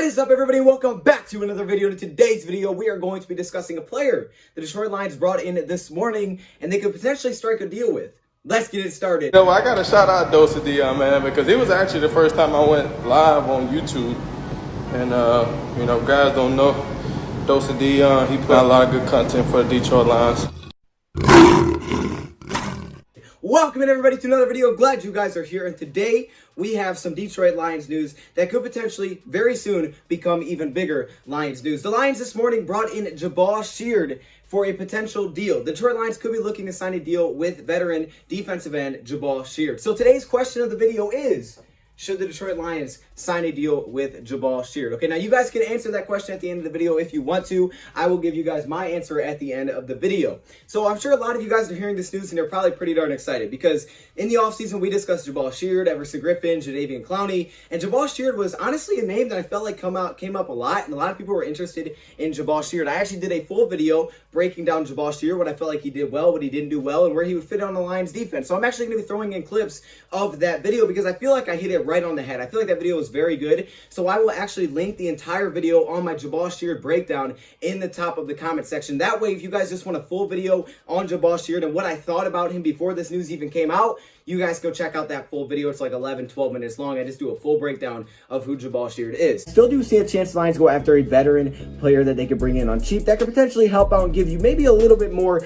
is up, everybody? Welcome back to another video. In today's video, we are going to be discussing a player the Detroit Lions brought in this morning and they could potentially strike a deal with. Let's get it started. You know, I got to shout out DoseOfDion, man, because it was actually the first time I went live on YouTube. And, you know, guys don't know DoseOfDion. He put out a lot of good content for the Detroit Lions. Welcome in, everybody, to another video. Glad you guys are here, and today we have some Detroit Lions news that could potentially very soon become even bigger Lions news. The Lions this morning brought in Jabaal Sheard for a potential deal. The Detroit Lions could be looking to sign a deal with veteran defensive end Jabaal Sheard. So today's question of the video is, should the Detroit Lions sign a deal with Jabaal Sheard? Okay, now you guys can answer that question at the end of the video if you want to. I will give you guys my answer at the end of the video. So I'm sure a lot of you guys are hearing this news and they're probably pretty darn excited because in the offseason we discussed Jabaal Sheard, Everson Griffin, Jadeveon Clowney, and Jabaal Sheard was honestly a name that I felt like came up a lot, and a lot of people were interested in Jabaal Sheard. I actually did a full video breaking down Jabaal Sheard, what I felt like he did well, what he didn't do well, and where he would fit on the Lions defense. So I'm actually going to be throwing in clips of that video because I feel like I hit it right on the head. I feel like that video was very good. So I will actually link the entire video on my Jabaal Sheard breakdown in the top of the comment section. That way, if you guys just want a full video on Jabaal Sheard and what I thought about him before this news even came out, you guys go check out that full video. It's like 11, 12 minutes long. I just do a full breakdown of who Jabaal Sheard is. Still do see a chance the Lions go after a veteran player that they could bring in on cheap that could potentially help out and give you maybe a little bit more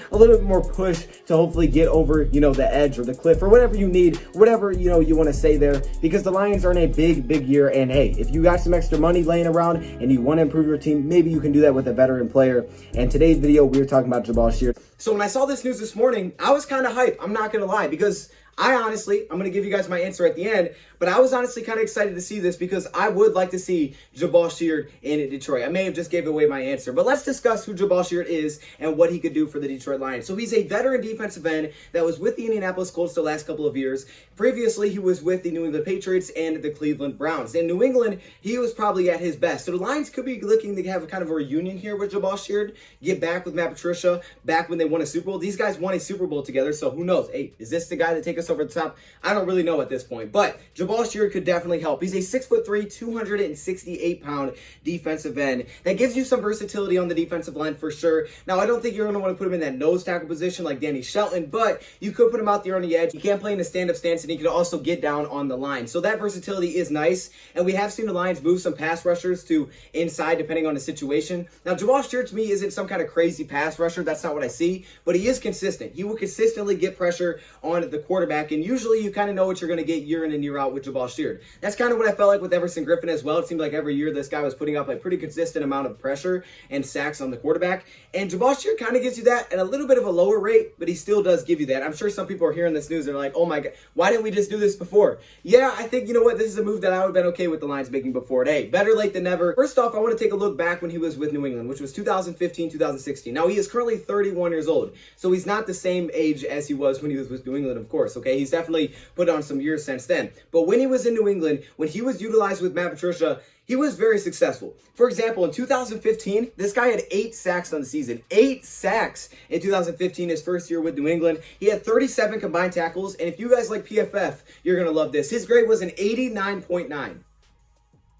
push to hopefully get over, you know, the edge or the cliff or whatever you need, whatever, you know, you want to say there, because the Lions are in a big year. And hey, if you got some extra money laying around and you want to improve your team, maybe you can do that with a veteran player. And today's video, we were talking about Jabaal Sheard. So when I saw this news this morning, I was kind of hyped. I'm not going to lie, because I'm going to give you guys my answer at the end, but I was honestly kind of excited to see this because I would like to see Jabaal Sheard in Detroit. I may have just gave away my answer, but let's discuss who Jabaal Sheard is and what he could do for the Detroit Lions. So he's a veteran defensive end that was with the Indianapolis Colts the last couple of years. Previously, he was with the New England Patriots and the Cleveland Browns. In New England, he was probably at his best. So the Lions could be looking to have a kind of a reunion here with Jabaal Sheard, get back with Matt Patricia, back when they won a Super Bowl. These guys won a Super Bowl together, so who knows? Hey, is this the guy that take us over the top? I don't really know at this point, but Jabaal Sheard could definitely help. He's a 6'3", 268-pound defensive end that gives you some versatility on the defensive line for sure. Now, I don't think you're going to want to put him in that nose tackle position like Danny Shelton, but you could put him out there on the edge. He can play in a stand-up stance, and he can also get down on the line. So that versatility is nice, and we have seen the Lions move some pass rushers to inside depending on the situation. Now, Jabaal Sheard to me isn't some kind of crazy pass rusher. That's not what I see, but he is consistent. He will consistently get pressure on the quarterback, and usually you kind of know what you're going to get year in and year out with Jabaal Sheard. That's kind of what I felt like with Everson Griffin as well. It seemed like every year this guy was putting up a pretty consistent amount of pressure and sacks on the quarterback. And Jabaal Sheard kind of gives you that at a little bit of a lower rate, but he still does give you that. I'm sure some people are hearing this news and they're like, oh my God, why didn't we just do this before? Yeah, I think, you know what, this is a move that I would have been okay with the Lions making before. Hey, better late than never. First off, I want to take a look back when he was with New England, which was 2015, 2016. Now, he is currently 31 years old, so he's not the same age as he was when he was with New England, of course, okay? He's definitely put on some years since then. But when he was in New England, when he was utilized with Matt Patricia, he was very successful. For example, in 2015, this guy had 8 sacks on the season. 8 sacks in 2015, his first year with New England. He had 37 combined tackles, and if you guys like PFF, you're going to love this. His grade was an 89.9.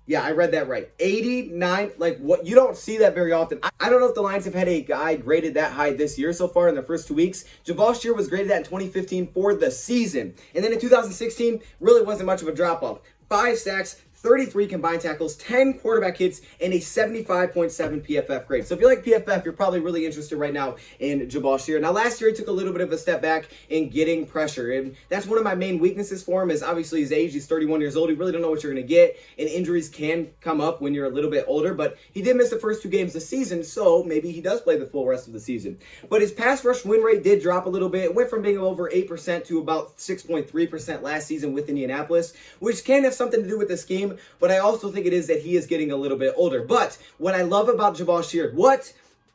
Yeah, I read that right. 89, like what? You don't see that very often. I don't know if the Lions have had a guy graded that high this year so far in the first 2 weeks. Jabaal Sheard was graded that in 2015 for the season. And then in 2016, really wasn't much of a drop-off. 5 sacks, 33 combined tackles, 10 quarterback hits, and a 75.7 PFF grade. So if you like PFF, you're probably really interested right now in Jabaal Sheard. Now, last year, he took a little bit of a step back in getting pressure, and that's one of my main weaknesses for him is obviously his age. He's 31 years old. You really don't know what you're going to get, and injuries can come up when you're a little bit older, but he did miss the first 2 games this season, so maybe he does play the full rest of the season. But his pass rush win rate did drop a little bit. It went from being over 8% to about 6.3% last season with Indianapolis, which can have something to do with the scheme, but I also think it is that he is getting a little bit older. But what I love about Jabaal Sheard,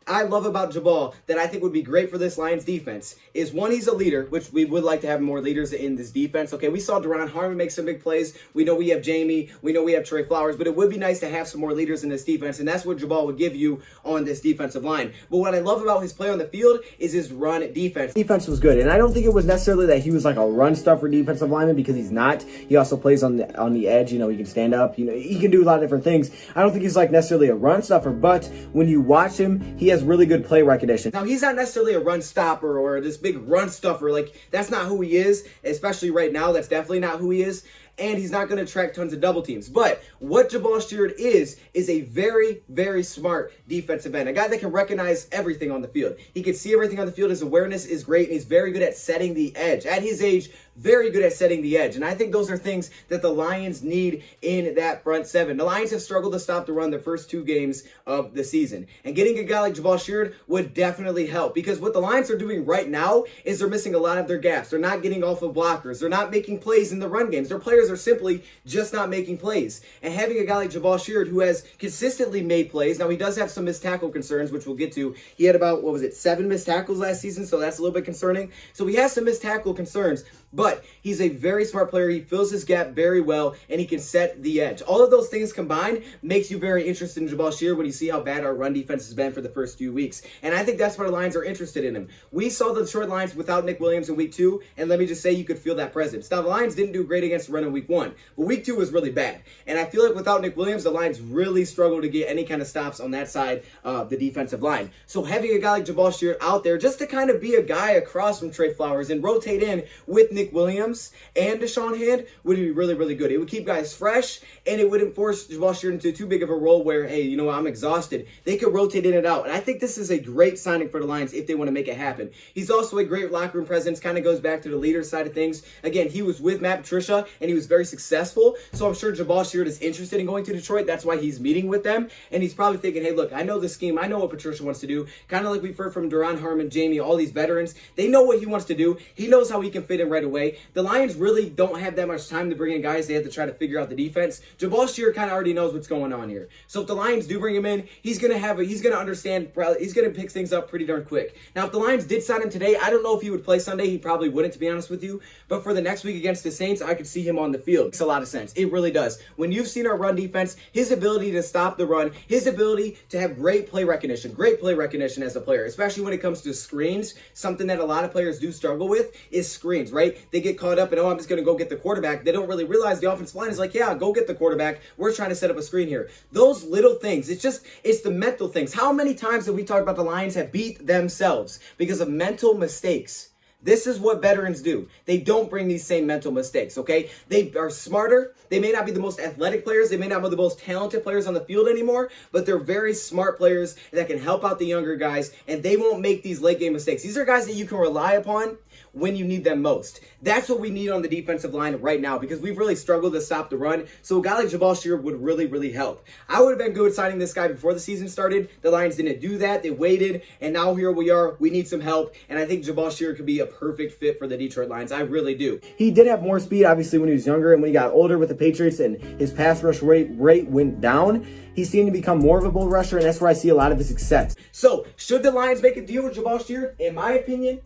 I love about Jabaal that I think would be great for this Lions defense is, one, he's a leader, which we would like to have more leaders in this defense. Okay, we saw Deron Harmon make some big plays. We know we have Jamie. We know we have Trey Flowers, but it would be nice to have some more leaders in this defense, and that's what Jabaal would give you on this defensive line. But what I love about his play on the field is his run defense. Defense was good, and I don't think it was necessarily that he was like a run stuffer defensive lineman, because he's not. He also plays on the edge. You know, he can stand up. You know, he can do a lot of different things. I don't think he's like necessarily a run stuffer, but when you watch him, he has really good play recognition. Now, he's not necessarily a run stopper or this big run stuffer. Like, that's not who he is, especially right now. That's definitely not who he is. And he's not going to attract tons of double teams. But what Jabaal Sheard is a very, very smart defensive end. A guy that can recognize everything on the field. He can see everything on the field. His awareness is great, and he's very good at setting the edge. At his age, very good at setting the edge. And I think those are things that the Lions need in that front seven. The Lions have struggled to stop the run the first 2 games of the season. And getting a guy like Jabaal Sheard would definitely help, because what the Lions are doing right now is they're missing a lot of their gaps. They're not getting off of blockers. They're not making plays in the run games. Their players are simply just not making plays. And having a guy like Jabaal Sheard, who has consistently made plays, now he does have some missed tackle concerns, which we'll get to. He had about, 7 missed tackles last season, so that's a little bit concerning. So he has some missed tackle concerns, but he's a very smart player. He fills his gap very well, and he can set the edge. All of those things combined makes you very interested in Jabaal Sheard when you see how bad our run defense has been for the first few weeks. And I think that's why the Lions are interested in him. We saw the Detroit Lions without Nick Williams in week 2, and let me just say, you could feel that presence. Now, the Lions didn't do great against the run in week 1, but week 2 was really bad. And I feel like without Nick Williams, the Lions really struggled to get any kind of stops on that side of the defensive line. So having a guy like Jabaal Sheard out there just to kind of be a guy across from Trey Flowers and rotate in with Nick Williams and Deshaun Hand would be really, really good. It would keep guys fresh, and it wouldn't force Jabaal Sheard into too big of a role where, hey, you know what, I'm exhausted. They could rotate in and out. And I think this is a great signing for the Lions if they want to make it happen. He's also a great locker room presence, kind of goes back to the leader side of things. Again, he was with Matt Patricia, and he was very successful. So I'm sure Jabaal Sheard is interested in going to Detroit. That's why he's meeting with them. And he's probably thinking, hey, look, I know the scheme. I know what Patricia wants to do. Kind of like we've heard from Deron Harmon, Jamie, all these veterans. They know what he wants to do. He knows how he can fit in right away. The Lions really don't have that much time to bring in guys. They have to try to figure out the defense. Jabaal Sheard kind of already knows what's going on here. So if the Lions do bring him in, he's going to understand, he's going to pick things up pretty darn quick. Now, if the Lions did sign him today, I don't know if he would play Sunday. He probably wouldn't, to be honest with you. But for the next week against the Saints, I could see him on the field. Makes a lot of sense. It really does. When you've seen our run defense, his ability to stop the run, his ability to have great play recognition as a player, especially when it comes to screens. Something that a lot of players do struggle with is screens, right? They get caught up in, oh, I'm just going to go get the quarterback. They don't really realize the offensive line is like, yeah, go get the quarterback. We're trying to set up a screen here. Those little things, it's the mental things. How many times have we talked about the Lions have beat themselves because of mental mistakes? This is what veterans do. They don't bring these same mental mistakes, okay? They are smarter. They may not be the most athletic players. They may not be the most talented players on the field anymore, but they're very smart players that can help out the younger guys, and they won't make these late game mistakes. These are guys that you can rely upon when you need them most. That's what we need on the defensive line right now, because we've really struggled to stop the run. So a guy like Jabaal Sheard would really, really help. I would have been good signing this guy before the season started. The Lions didn't do that. They waited, and now here we are. We need some help, and I think Jabaal Sheard could be a perfect fit for the Detroit Lions. I really do. He did have more speed, obviously, when he was younger, and when he got older with the Patriots and his pass rush rate went down, he seemed to become more of a bull rusher, and that's where I see a lot of his success. So, should the Lions make a deal with Jabaal Sheard? In my opinion,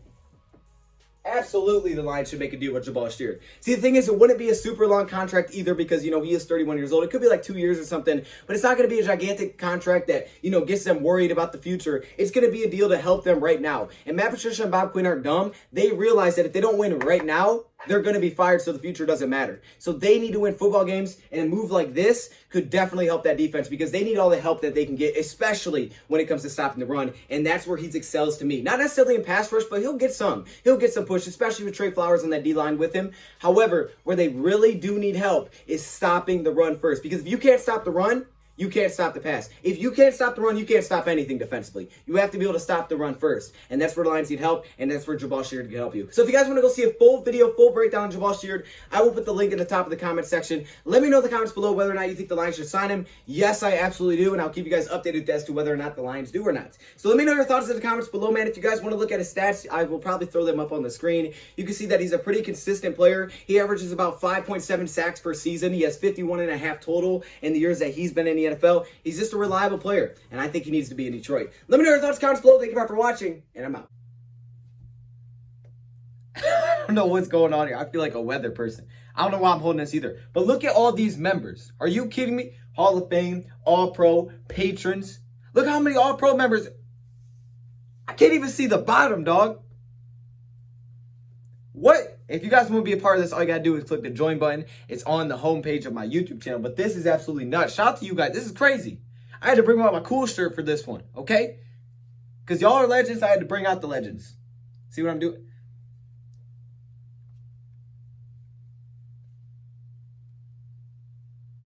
absolutely, the Lions should make a deal with Jabaal Sheard. See, the thing is, it wouldn't be a super long contract either, because, he is 31 years old. It could be like 2 years or something, but it's not going to be a gigantic contract that, gets them worried about the future. It's going to be a deal to help them right now. And Matt Patricia and Bob Quinn aren't dumb. They realize that if they don't win right now, they're going to be fired, so the future doesn't matter. So they need to win football games, and a move like this could definitely help that defense, because they need all the help that they can get, especially when it comes to stopping the run, and that's where he excels to me. Not necessarily in pass rush, but he'll get some. He'll get some push, especially with Trey Flowers on that D-line with him. However, where they really do need help is stopping the run first, because if you can't stop the run, you can't stop the pass. If you can't stop the run, you can't stop anything defensively. You have to be able to stop the run first. And that's where the Lions need help, and that's where Jabaal Sheard can help you. So if you guys want to go see a full video, full breakdown on Jabaal Sheard, I will put the link in the top of the comment section. Let me know in the comments below whether or not you think the Lions should sign him. Yes, I absolutely do, and I'll keep you guys updated as to whether or not the Lions do or not. So let me know your thoughts in the comments below, man. If you guys want to look at his stats, I will probably throw them up on the screen. You can see that he's a pretty consistent player. He averages about 5.7 sacks per season. He has 51.5 total in the years that he's been in the NFL. He's just a reliable player, and I think he needs to be in Detroit. Let me know your thoughts, comments below. Thank you for watching, and I'm out. I don't know what's going on here. I feel like a weather person. I don't know why I'm holding this either. But look at all these members. Are you kidding me? Hall of Fame, All-Pro, patrons. Look how many All-Pro members. I can't even see the bottom, dog. What? If you guys want to be a part of this, all you got to do is click the join button. It's on the homepage of my YouTube channel. But this is absolutely nuts. Shout out to you guys. This is crazy. I had to bring out my cool shirt for this one, okay? Because y'all are legends. I had to bring out the legends. See what I'm doing?